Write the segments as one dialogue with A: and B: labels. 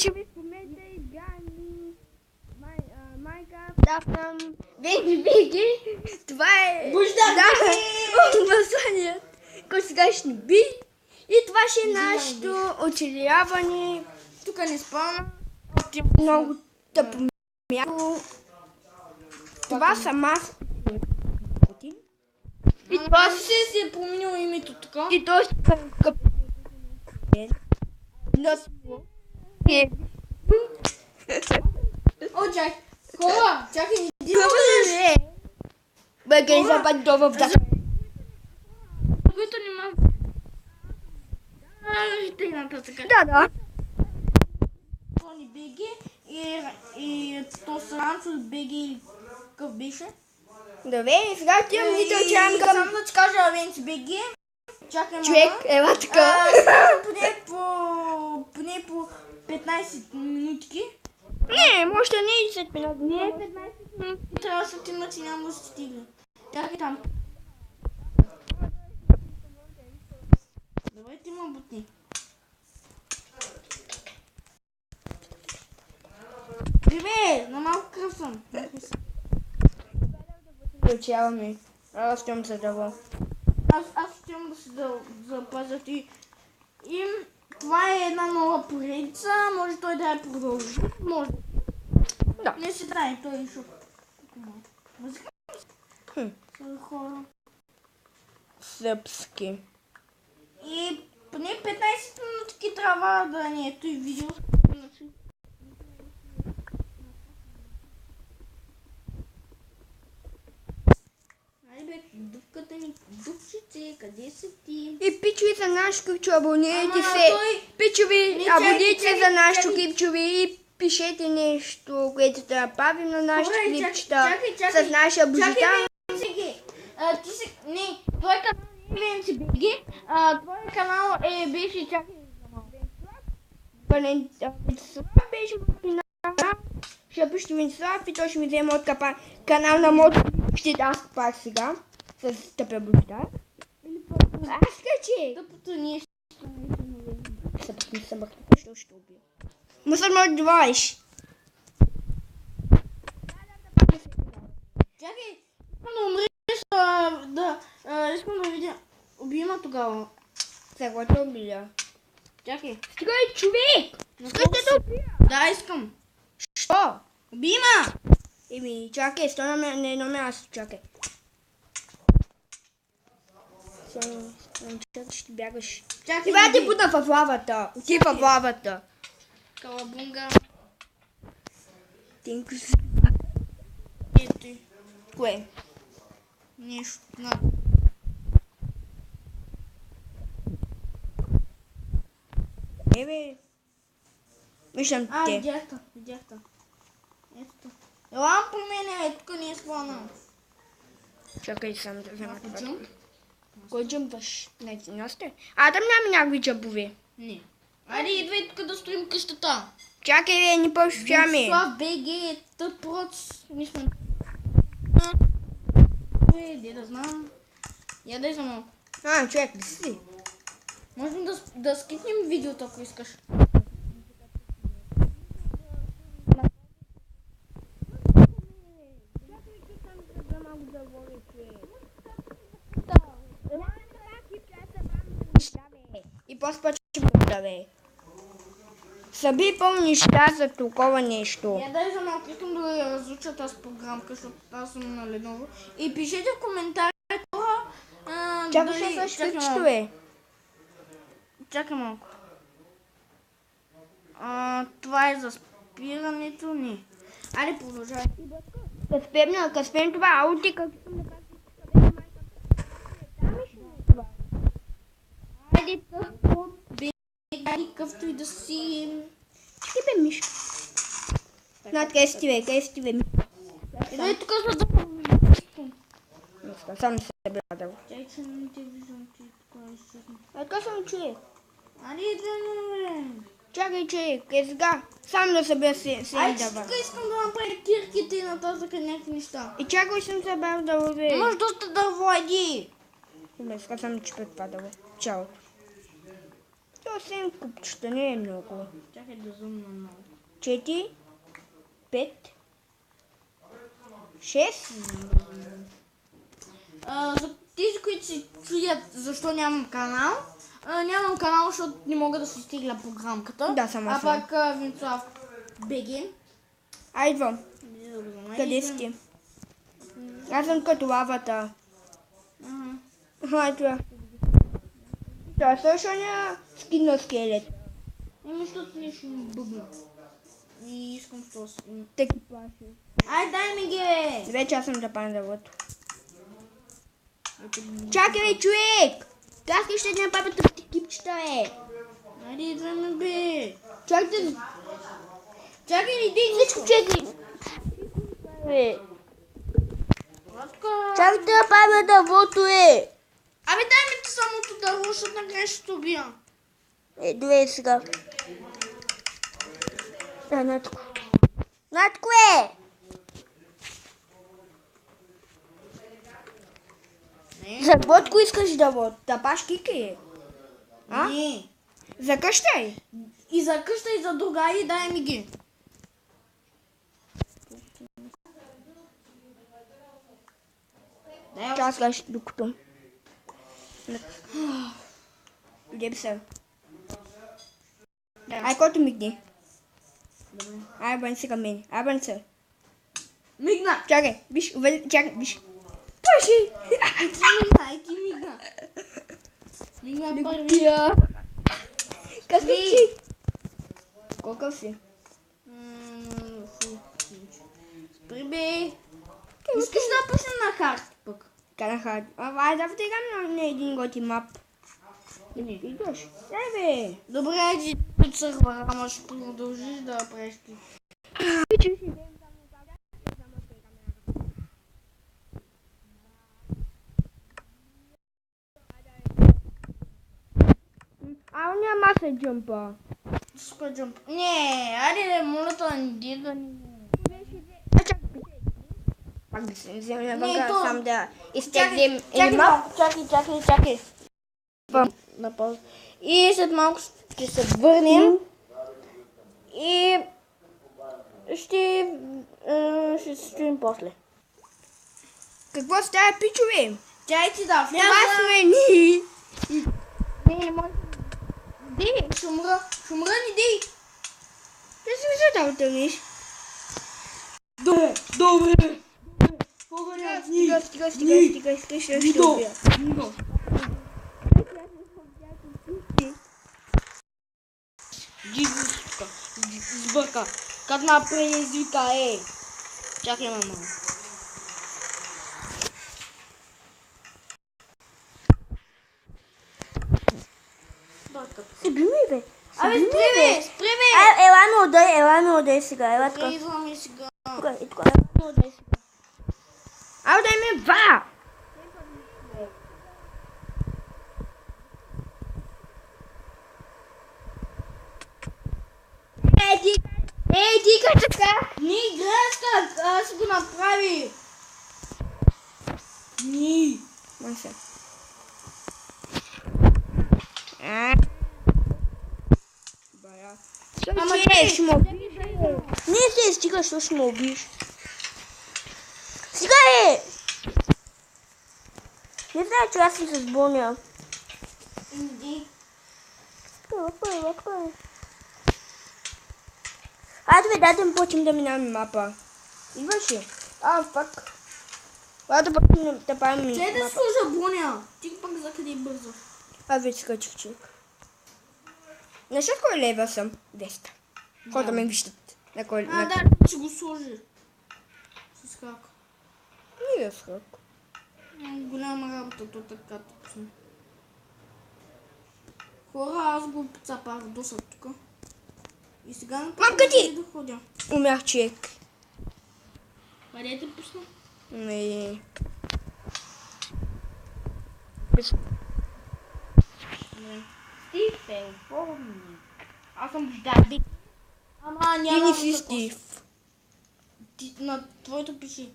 A: Пичови, в момента играни Майнкрафт, там Виги. Това е посланият, който сега ще ни би. И това ще е нашето оцеляване. Тук не спомням. Много тъпо място. Това съм аз.
B: И това си е променил името така.
A: И той ще къп.
B: О, чакай. Хора, чакай, иди
A: Бе, гей, забад това в дата.
B: които нема... Ще нататък.
A: Да.
B: Тони Беги и то срам с Беги какъв беше.
A: Добре, сега отивам нито отивам към...
B: Само да ти кажа Авенци Беги. Чакай, мама.
A: Човек, ела така.
B: Поне по 15 минутки.
A: Не, може да не е 10 минути.
B: Не, 15 минути трябва да се тимнат и няма да се стигне. Чакай там. Давай ти ма бутни. Бебе, на малко кръв съм.
A: Отиваме. Аз ще се дава.
B: Аз ще да се запазят и това е една нова поредица, може той да я продължи. Може.
A: Да.
B: Не си дай, той е шок. Музика? Хора.
A: Сръбски.
B: И поне 15 минутки трябва да ни ето и видео. Айде, дупката ни, дупчице, къде са ти?
A: И пичови за нашето кипчо, абонирайте
B: Ама,
A: се.
B: той-
A: Пичови,
B: Не,
A: абонирайте се
B: чакай,
A: за нашето
B: чакай.
A: кипчови и пишете нещо, което да направим на нашите
B: Добре,
A: клипчета
B: чакай,
A: с наша божита.
B: Чакай, ти си... Не, твой канал не е Венци Беги, твой канал беше... Чакай,
A: Венцислав беше в канал. Ще пишете Венцислав и той ще ми вземе от канал на мод. Ще аз пак сега с тъпя божита. Аз качи!
B: тъпото ние ще...
A: Съпък не съм ще убия. Мусор може да водиш.
B: Чакай, искам да умреш, искам да видя... Убима тогава.
A: Сега те убия.
B: Чакай.
A: Стигай, човек! Искаш да убия?
B: Да, искам.
A: Що?
B: Убима!
A: Еми, чакай, стой на едно място, чакай. Чакай, ще бягаш.
B: Чакай,
A: Ти бе, ти
B: иди.
A: бутна в лавата. Ти в лавата.
B: Калабунга.
A: Тинко си.
B: Ето.
A: Кое?
B: Нещо.
A: Ебе. Виждам те.
B: Видях та. Ето. Ела по мене, тук не е склона.
A: Чакай сам да взема това.
B: Джумп?
A: Кой джъмпаш? Не сте. А, там няма някакви джъмпове.
B: Не. Айде, идвай тук да строим къщата.
A: Чакай, бе, ни по-шучаме.
B: Венцислав БГ, тъп проц. Ние сме... Де да знам. Я дай за малко.
A: А, човек, да си.
B: Можем да скипнем видеото, ако искаш.
A: И по-спочвам да бе. Съби пълни неща за толкова нещо.
B: Я дай за малко, искам да я разуча тази програмка, защото аз съм на Lenovo. И пишете в коментарите това...
A: Чакай се също къщето е.
B: Чакай малко. Това е за спирането ни. Айде, продължай.
A: Като спем това аути, как искам да кажа.
B: Айде, тъпо, беги, къвто и да си.
A: Чакай бе, Мишка. Над къде си ти бе, Мишка.
B: Идай тук за да...
A: Сам не се брадал.
B: Чакай, че не те виждам, че тук е изчезна.
A: Така съм човек.
B: Айде, да не...
A: Чакай човек, е сега. Сам да събера се
B: Айде, че
A: дава.
B: тук искам да направя кирките и нататък някакви неща.
A: И чакай съм събрал да лове.
B: Имаш доста дърво, айди.
A: Добре, сега съм че предпадало. Чао. 8 купчета, не е много.
B: Чакай да зумна много.
A: 4, 5, 6.
B: За тези, които се чудят защо нямам канал, нямам канал, защото не мога да си стигля програмката.
A: Да, само
B: А
A: съм.
B: пак Венцлав БГ.
A: Идвам. Къде си ти? Аз съм като лавата. Ето я. Това също не скин на скелет.
B: Защото нещо ми бъбна. И искам това си.
A: Те ги плаши.
B: Ай, дай ми ги!
A: Вече аз съм да пана дървото. Чакай, бе, човек! Как ще дадем папата в кипчета, е?
B: Айде, идваме, бе!
A: Чакай,
B: Чакай, иди!
A: всичко чекай.
B: Братка!
A: Чакай да папа дървото, е.
B: Абе, дай ми ти самото дърво, защото накрая ще те убия.
A: Добре сега. Натко. Натко, е!
B: Не?
A: За какво искаш дървото? Да паш кики? А?
B: Не.
A: За къща?
B: И за къща, и за друга, и дай ми ги.
A: Чакаш докато. Где са? Ай, който мигни.
B: Добре.
A: Ай, бън си към мен. Ай, бън се.
B: Мигна!
A: Чакай, виж, чакай, виж. Паши!
B: Ай, ти мигна. Мигна първи.
A: Какъв си? Колко си?
B: Спри, бе. Искаш да пуснем на хард пък?
A: Караха. Ай, да втегам на един готи мап.
B: Не.
A: Идваш. Ай, бе.
B: Добре, айди от сървъра, ама ще продължиш да правиш ти.
A: Няма се джампа.
B: Супер джамп. Не, айде, моля те, не да ни...
A: Пак да се вземе на
B: Не,
A: банка,
B: то-
A: сам да изтеглим
B: Чакай
A: или мап.
B: малко, чакай. На пауза. И след малко ще се върнем и ще се стоим после.
A: Какво става, пичове?
B: Чай ти да
A: Това
B: вляза.
A: сме ни.
B: Не може. Ди, ще умра, не ди.
A: Ти си мисля да отърнеш.
B: Добре.
A: Стига, ще убия.
B: Джигуска. Сбърка. Как направи езика, е. Чакай, мама.
A: Спри ми, бе.
B: Абе, спри ме.
A: Ела ми удай сега, ела така.
B: Идваме сега.
A: Тук, ела ми удай сега. Дай ми ва! Дика така!
B: Ни, грешка, аз го направи. Ни.
A: Маса. Бая.
B: Ама
A: Ще ме убиеш. Не се стига, що ще ме убиеш. Сега е! Не знае, че аз съм се сбоня.
B: Иди.
A: Първа. Айде бе, дайте ми почнем да минаваме мапа. Идваш ли? Пак. Да почнем да правим
B: Чай да
A: мапа.
B: служа боня. Ти пък закъде бързо.
A: Вече скачих човек. Знаеш от кой левел съм? 200. Хората ме виждат. На кой...
B: Да, ще го сложи. С как?
A: Не е срок.
B: Голяма работа, то така точно. Хора, аз го цапах доса тук. И сега
A: Мамка ти!
B: да ходя.
A: Умрях човек.
B: Къде те пусна?
A: Не.
B: Стив е форми. Аз съм бождарбик. Ама
A: Ти
B: няма...
A: не си Стив.
B: На твоето пиши.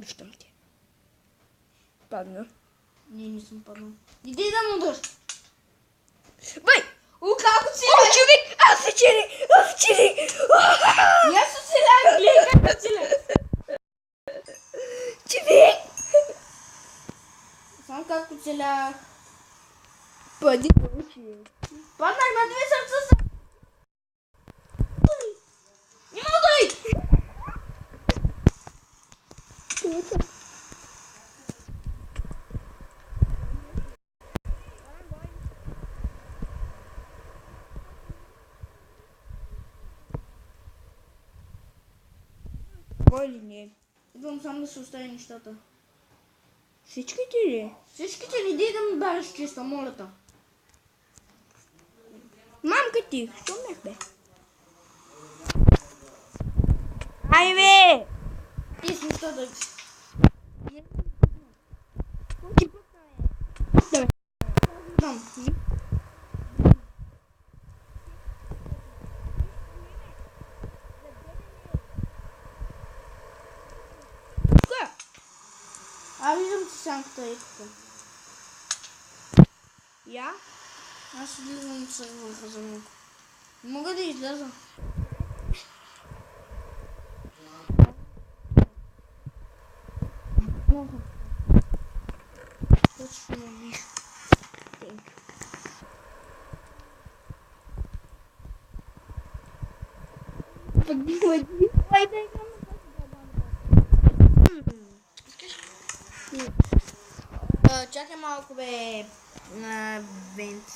A: Виждам те. Падна.
B: Не съм паднал. Иди да му дъж.
A: Бăi!
B: Как оцеля?
A: О, човек! Аз оцелих!
B: И аз оцелях, гледай как оцелях.
A: Човек!
B: Знам как оцелях.
A: Пади очи.
B: Паднах на 2 сърца. Има удай!
A: Кой ли не?
B: Идвам сам да се остави нещата.
A: Всичките ли?
B: Всичките не дей да ми бараш честа, моля те.
A: Мамка ти, що мех бе? Ай бе!
B: Ти си нещата. Там. Виждам ти сянката и тук.
A: Я?
B: Аз излизам от сървъра за малко. Мога да изляза. Мога. Точно не виж. Чакай малко бе на Венци.